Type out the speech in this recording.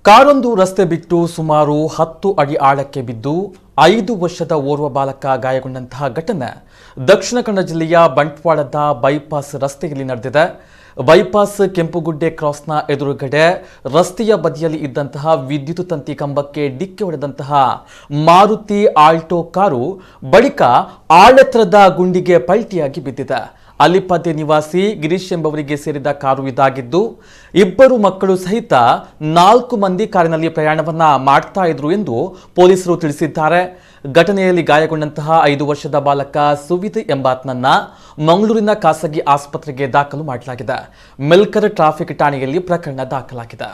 ಕಾರೊಂದು ರಸ್ತೆ ಬಿಟ್ಟು ಸುಮಾರು 10 ಅಡಿ ಆಳಕ್ಕೆ ಬಿದ್ದು 5 ವರ್ಷದ ಓರ್ವ ಬಾಲಕ ಗಾಯಗೊಂಡಂತಹ ಘಟನೆ ದಕ್ಷಿಣ ಕನ್ನಡ ಜಿಲ್ಲೆಯ ಬಂಟ್ವಾಳದ ಬೈಪಾಸ್ ರಸ್ತೆಯಲ್ಲಿ ನಡೆದಿದೆ. ಬೈಪಾಸ್ ಕೆಂಪುಗುಡ್ಡೆ ಕ್ರಾಸ್ನ ಎದುರುಗಡೆ ರಸ್ತೆಯ ಬದಿಯಲ್ಲಿ ಇದ್ದಂತಹ ವಿದ್ಯುತ್ ತಂತಿ ಕಂಬಕ್ಕೆ ಡಿಕ್ಕಿ ಹೊಡೆದಂತಹ ಮಾರುತಿ ಆಲ್ಟೋ ಕಾರು ಬಳಿಕ ಆಳೆತ್ತರದ ಗುಂಡಿಗೆ ಪಲ್ಟಿಯಾಗಿ ಬಿದ್ದಿದೆ. ಅಲಿಪದ್ದೆ ನಿವಾಸಿ ಗಿರೀಶ್ ಎಂಬವರಿಗೆ ಸೇರಿದ ಕಾರು ಇದಾಗಿದ್ದು 2 ಮಕ್ಕಳು ಸಹಿತ 4 ಮಂದಿ ಕಾರಿನಲ್ಲಿ ಪ್ರಯಾಣವನ್ನ ಮಾಡ್ತಾ ಇದ್ರು ಎಂದು ಪೊಲೀಸರು ತಿಳಿಸಿದ್ದಾರೆ. ಘಟನೆಯಲ್ಲಿ ಗಾಯಗೊಂಡಂತಹ 5 ವರ್ಷದ ಬಾಲಕ ಸುವಿತ್ ಎಂಬಾತನನ್ನ ಮಂಗಳೂರಿನ ಖಾಸಗಿ ಆಸ್ಪತ್ರೆಗೆ ದಾಖಲು ಮಾಡಲಾಗಿದೆ. ಮೆಲ್ಕರ್ ಟ್ರಾಫಿಕ್ ಠಾಣೆಯಲ್ಲಿ ಪ್ರಕರಣ ದಾಖಲಾಗಿದೆ.